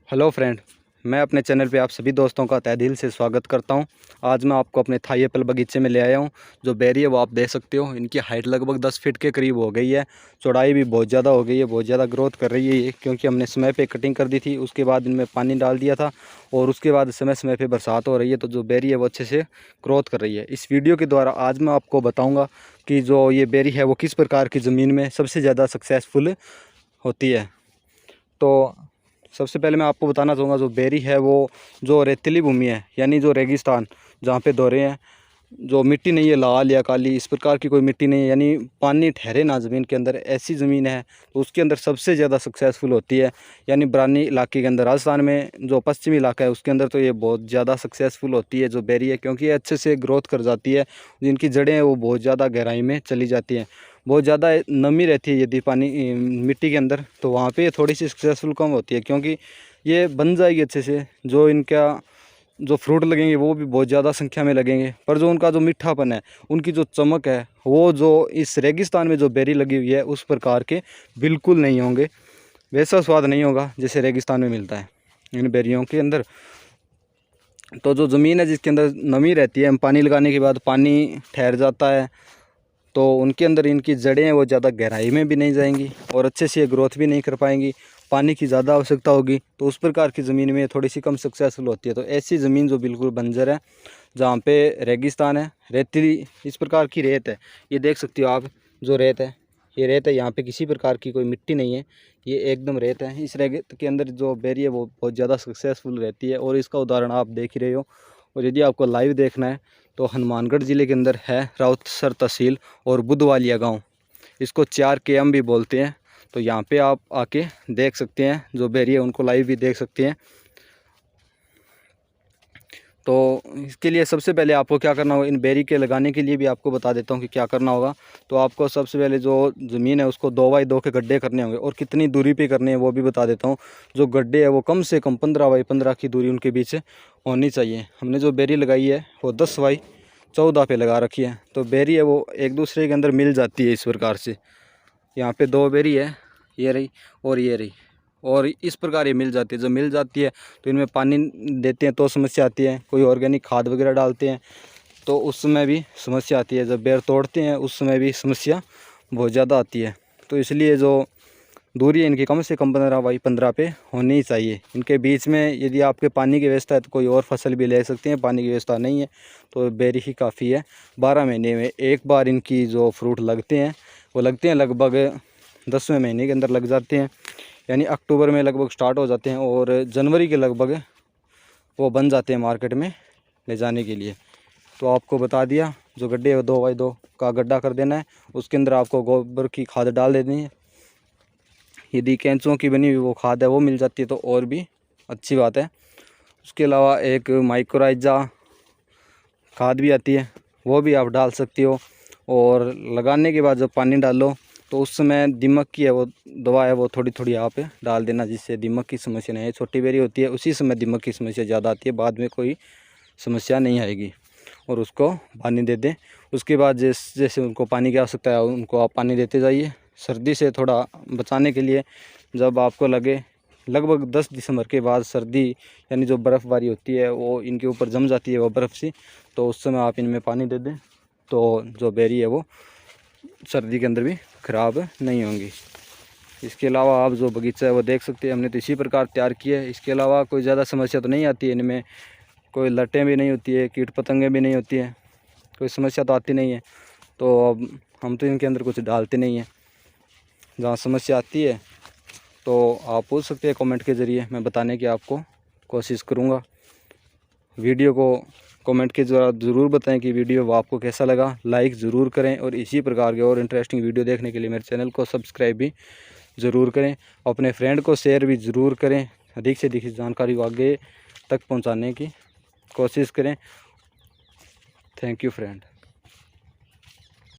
Hello friend, मैं अपने channel पे आप सभी दोस्तों का तहे दिल से स्वागत करता हूं। आज मैं आपको अपने थाई एप्पल बगीचे में ले आया हूं। जो बेरी है वो आप देख सकते हो। इनकी हाइट लगभग 10 फीट के करीब हो गई है। चौड़ाई भी बहुत ज़्यादा हो गई है, बहुत ज़्यादा ग्रोथ कर रही है ये, क्योंकि हमने समय पे कटिंग कर दी थी। उसके बाद इनमें पानी डाल दिया था और उसके बाद समय समय पर बरसात हो रही है, तो जो बेरी है वो अच्छे से ग्रोथ कर रही है। इस वीडियो के द्वारा आज मैं आपको बताऊँगा कि जो ये बेरी है वो किस प्रकार की ज़मीन में सबसे ज़्यादा सक्सेसफुल होती है। तो सबसे पहले मैं आपको बताना चाहूँगा, जो बेरी है वो जो रेतीली भूमि है, यानी जो रेगिस्तान जहाँ पे दौरे हैं, जो मिट्टी नहीं है लाल या काली, इस प्रकार की कोई मिट्टी नहीं है, यानी पानी ठहरे ना ज़मीन के अंदर, ऐसी ज़मीन है तो उसके अंदर सबसे ज़्यादा सक्सेसफुल होती है। यानी बरानी इलाके के अंदर, राजस्थान में जो पश्चिमी इलाका है उसके अंदर तो ये बहुत ज़्यादा सक्सेसफुल होती है जो बेरी है, क्योंकि ये अच्छे से ग्रोथ कर जाती है। जिनकी जड़ें हैं वो बहुत ज़्यादा गहराई में चली जाती हैं। बहुत ज़्यादा नमी रहती है यदि पानी मिट्टी के अंदर, तो वहाँ पे थोड़ी सी सक्सेसफुल कम होती है, क्योंकि ये बन जाएगी अच्छे से। जो इनका जो फ्रूट लगेंगे वो भी बहुत ज़्यादा संख्या में लगेंगे, पर जो उनका जो मीठापन है, उनकी जो चमक है, वो जो इस रेगिस्तान में जो बेरी लगी हुई है उस प्रकार के बिल्कुल नहीं होंगे। वैसा स्वाद नहीं होगा जैसे रेगिस्तान में मिलता है इन बेरियों के अंदर। तो जो ज़मीन है जिसके अंदर नमी रहती है, हम पानी लगाने के बाद पानी ठहर जाता है, तो उनके अंदर इनकी जड़ें हैं वो ज़्यादा गहराई में भी नहीं जाएंगी और अच्छे से ग्रोथ भी नहीं कर पाएंगी। पानी की ज़्यादा आवश्यकता होगी, तो उस प्रकार की ज़मीन में थोड़ी सी कम सक्सेसफुल होती है। तो ऐसी ज़मीन जो बिल्कुल बंजर है, जहाँ पे रेगिस्तान है, रेतीली इस प्रकार की रेत है, ये देख सकते हो आप। जो रेत है ये रेत है, यहाँ पे किसी प्रकार की कोई मिट्टी नहीं है, ये एकदम रेत है। इस रेत के अंदर जो बेरी है वो बहुत ज़्यादा सक्सेसफुल रहती है, और इसका उदाहरण आप देख ही रहे हो। और यदि आपको लाइव देखना है तो हनुमानगढ़ ज़िले के अंदर है राउतसर तहसील और बुधवालिया गांव, इसको 4 KM भी बोलते हैं। तो यहाँ पे आप आके देख सकते हैं, जो बेरी है उनको लाइव भी देख सकते हैं। तो इसके लिए सबसे पहले आपको क्या करना होगा, इन बेरी के लगाने के लिए भी आपको बता देता हूँ कि क्या करना होगा। तो आपको सबसे पहले जो ज़मीन है उसको 2x2 के गड्ढे करने होंगे, और कितनी दूरी पे करने हैं वो भी बता देता हूँ। जो गड्ढे है वो कम से कम 15x15 की दूरी उनके बीच होनी चाहिए। हमने जो बेरी लगाई है वो 10x14 पे लगा रखी है। तो बेरी है वो एक दूसरे के अंदर मिल जाती है इस प्रकार से। यहाँ पे 2 बेरी है, ये रही और ये रही, और इस प्रकार ये मिल जाती है। जब मिल जाती है तो इनमें पानी देते हैं तो समस्या आती है, कोई ऑर्गेनिक खाद वगैरह डालते हैं तो उस समय भी समस्या आती है, जब बेर तोड़ते हैं उस समय भी समस्या बहुत ज़्यादा आती है। तो इसलिए जो दूरी है इनकी कम से कम 15x15 पे होनी ही चाहिए। इनके बीच में यदि आपके पानी की व्यवस्था है तो कोई और फसल भी ले सकते हैं, पानी की व्यवस्था नहीं है तो बेरी ही काफ़ी है। 12 महीने में एक बार इनकी जो फ्रूट लगते हैं वो लगते हैं, लगभग 10वें महीने के अंदर लग जाते हैं, यानी अक्टूबर में लगभग स्टार्ट हो जाते हैं और जनवरी के लगभग वो बन जाते हैं मार्केट में ले जाने के लिए। तो आपको बता दिया, जो गड्ढे 2x2 का गड्ढा कर देना है, उसके अंदर आपको गोबर की खाद डाल देनी है। यदि कैंचुओं की बनी हुई वो खाद है वो मिल जाती है तो और भी अच्छी बात है। उसके अलावा एक माइक्रोराइजा खाद भी आती है, वो भी आप डाल सकती हो। और लगाने के बाद जब पानी डालो तो उस समय दीमक की है वो दवा है वो थोड़ी थोड़ी आप डाल देना, जिससे दीमक की समस्या नहीं है। छोटी बेरी होती है उसी समय दीमक की समस्या ज़्यादा आती है, बाद में कोई समस्या नहीं आएगी। और उसको पानी दे दें। उसके बाद जैसे जैसे उनको पानी की आवश्यकता है उनको आप पानी देते जाइए। सर्दी से थोड़ा बचाने के लिए जब आपको लगे लगभग 10 दिसंबर के बाद सर्दी, यानी जो बर्फ़बारी होती है वो इनके ऊपर जम जाती है वो बर्फ़ सी, तो उस समय आप इनमें पानी दे दें, तो जो बेरी है वो सर्दी के अंदर भी ख़राब नहीं होंगी। इसके अलावा आप जो बगीचा है वो देख सकते हैं, हमने तो इसी प्रकार तैयार किया है। इसके अलावा कोई ज़्यादा समस्या तो नहीं आती है इनमें, कोई लटें भी नहीं होती है, कीट पतंगे भी नहीं होती है, कोई समस्या तो आती नहीं है। तो अब हम तो इनके अंदर कुछ डालते नहीं हैं। जहाँ समस्या आती है तो आप पूछ सकते हैं कमेंट के ज़रिए, मैं बताने की आपको कोशिश करूँगा। वीडियो को कमेंट के द्वारा ज़रूर बताएं कि वीडियो वो आपको कैसा लगा, लाइक ज़रूर करें, और इसी प्रकार के और इंटरेस्टिंग वीडियो देखने के लिए मेरे चैनल को सब्सक्राइब भी ज़रूर करें। अपने फ्रेंड को शेयर भी ज़रूर करें, अधिक से अधिक जानकारी को आगे तक पहुंचाने की कोशिश करें। Thank you friend.